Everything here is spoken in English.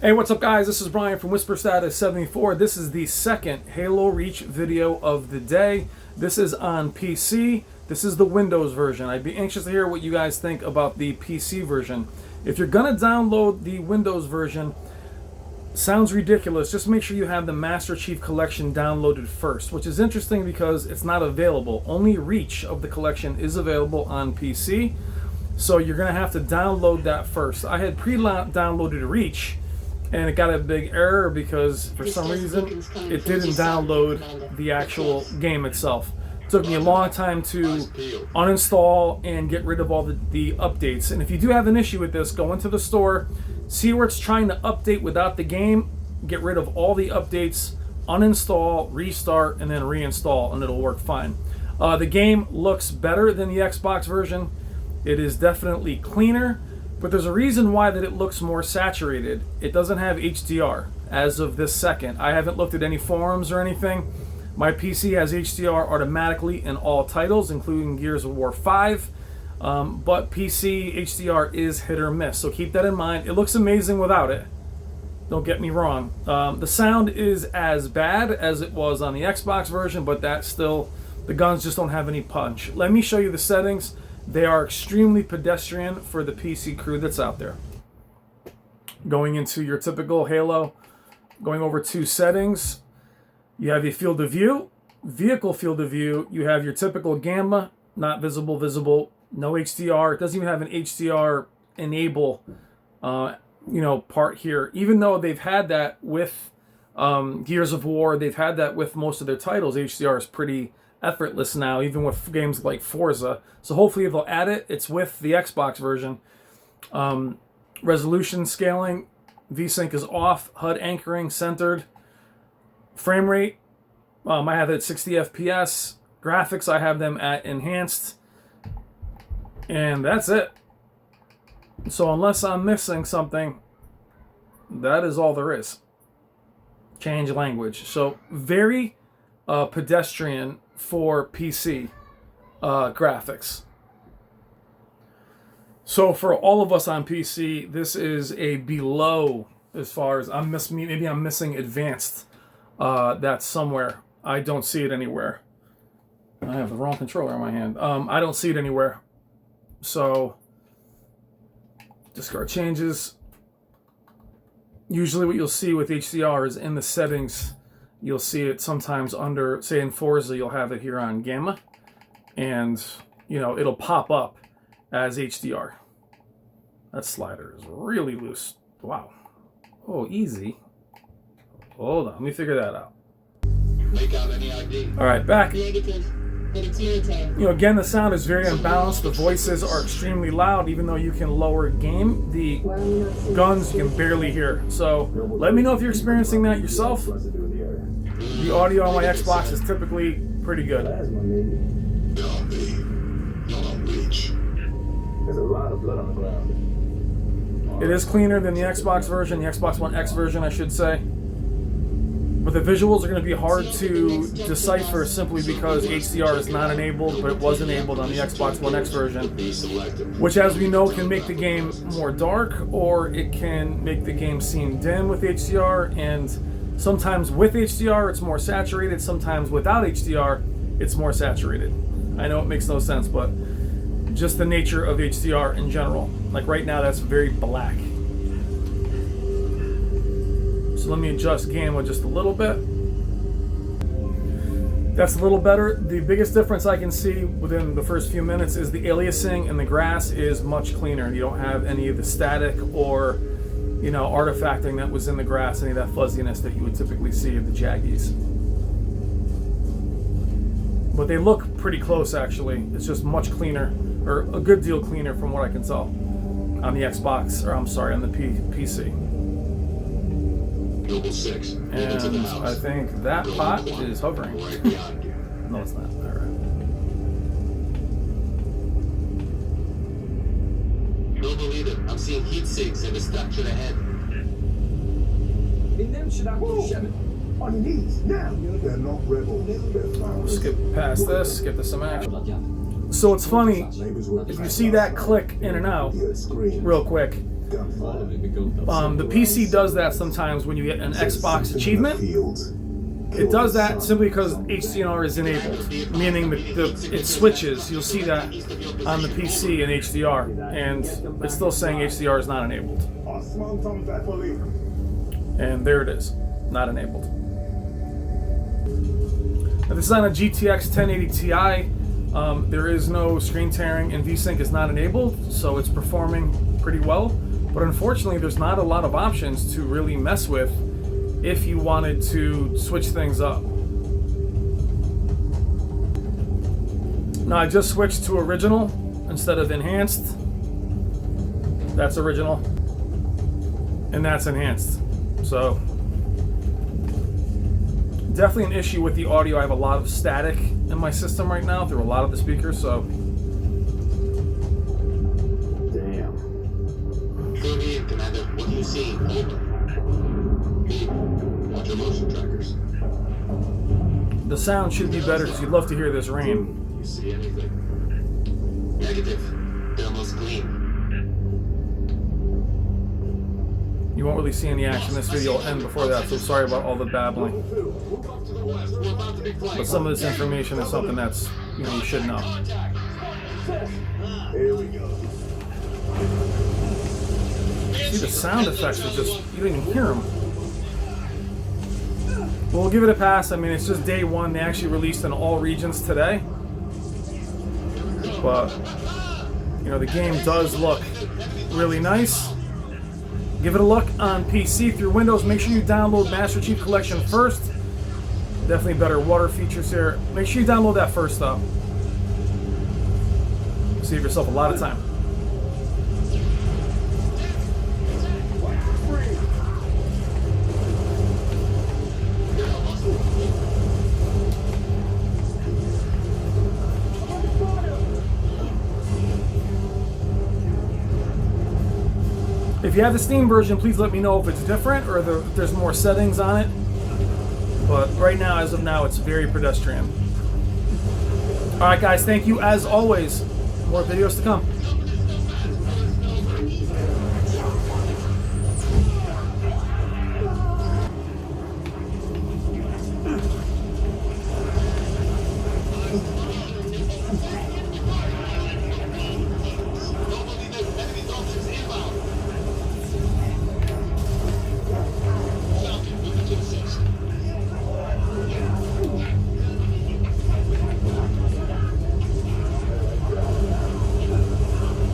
Hey, what's up guys? This is Brian from WhisperStatus74. This is the second Halo Reach video of the day. This is on PC. This is the Windows version. I'd be anxious to hear what you guys think about the PC version. If you're gonna download the Windows version, sounds ridiculous, just make sure you have the Master Chief Collection downloaded first, which is interesting because it's not available. Only Reach of the collection is available on PC, so you're gonna have to download that first. I had pre-downloaded Reach, and it got a big error because for some reason it didn't download the actual game itself. It took me a long time to uninstall and get rid of all the updates. And if you do have an issue with this, go into the store, see where it's trying to update without the game, get rid of all the updates, uninstall, restart, and then reinstall, and it'll work fine. The game looks better than the Xbox version. It is definitely cleaner. But there's a reason why that it looks more saturated. It doesn't have HDR as of this second. I haven't looked at any forums or anything. My PC has HDR automatically in all titles, including Gears of War 5. But PC HDR is hit or miss, so keep that in mind. It looks amazing without it. Don't get me wrong. The sound is as bad as it was on the Xbox version, but that's still, the guns just don't have any punch. Let me show you the settings. They are extremely pedestrian for the PC crew that's out there. Going into your typical Halo, going over to settings, you have your field of view, vehicle field of view, you have your typical gamma, not visible, visible, no HDR. It doesn't even have an HDR enable part here. Even though they've had that with Gears of War, they've had that with most of their titles. HDR is pretty effortless now, even with games like Forza. So hopefully they'll add it. It's with the Xbox version. Resolution scaling, VSync is off, HUD anchoring centered. Frame rate, I have it at 60 FPS. Graphics, I have them at enhanced. And that's it. So unless I'm missing something, that is all there is. Change language. So very pedestrian for PC graphics. So for all of us on PC, this is a below as far as maybe I'm missing advanced. That's somewhere. I don't see it anywhere. I have the wrong controller in my hand. I don't see it anywhere. So discard changes. Usually what you'll see with HDR is in the settings. You'll see it sometimes under, say in Forza, you'll have it here on Gamma, and it'll pop up as HDR. That slider is really loose. Wow. Oh, easy. Hold on, let me figure that out. Make out any ID. All right, back. Negative. Again, the sound is very unbalanced. The voices are extremely loud, even though you can lower gain. The guns you can barely hear. So let me know if you're experiencing that yourself. The audio on my Xbox is typically pretty good. There's a lot of blood on the ground. It is cleaner than the Xbox version, the Xbox One X version, I should say. But the visuals are going to be hard to decipher simply because HDR is not enabled, but it was enabled on the Xbox One X version, which, as we know, can make the game more dark, or it can make the game seem dim with HDR, and sometimes with HDR it's more saturated, sometimes without HDR it's more saturated. I know it makes no sense, but just the nature of HDR in general. Like right now, that's very black. So let me adjust gamma just a little bit. That's a little better. The biggest difference I can see within the first few minutes is the aliasing, and the grass is much cleaner. You don't have any of the static or artifacting that was in the grass, any of that fuzziness that you would typically see of the Jaggies. But they look pretty close, actually. It's just much cleaner, or a good deal cleaner from what I can tell on the Xbox, or I'm sorry, on the PC. And I think that pot is hovering. No, it's not. All right. You'll believe it. I'm seeing heat sinks in the structure ahead. On your knees now. They're not rebels. Skip past this. Get to some action. So it's funny, if you see that click in and out real quick, The PC does that sometimes when you get an Xbox achievement. It does that simply because HDR is enabled, meaning it switches. You'll see that on the PC in HDR, and it's still saying HDR is not enabled. And there it is, not enabled. Now, this is on a GTX 1080 Ti. There is no screen tearing, and VSync is not enabled, so it's performing pretty well. But unfortunately, there's not a lot of options to really mess with if you wanted to switch things up. Now, I just switched to original instead of enhanced. That's original, and that's enhanced. So definitely an issue with the audio. I have a lot of static in my system right now through a lot of the speakers, so. Damn. True, Commander. What do you see? Over. Watch your motion trackers. The sound should be better because you'd love to hear this rain. You see anything? Negative. They're almost clean. You won't really see any action. This video will end before that, so sorry about all the babbling. Move up to the west. We're about to be flanked. But some of this information is something that's, you should know. Here we go. See, the sound effects are just, you don't even hear them. We'll give it a pass. I mean, it's just day one. They actually released in all regions today. But, the game does look really nice. Give it a look on PC through Windows. Make sure you download Master Chief Collection first. Definitely better water features here. Make sure you download that first, though. Save yourself a lot of time. If you have the Steam version, please let me know if it's different or if there's more settings on it. But right now, as of now, it's very pedestrian. Alright guys, thank you as always. More videos to come.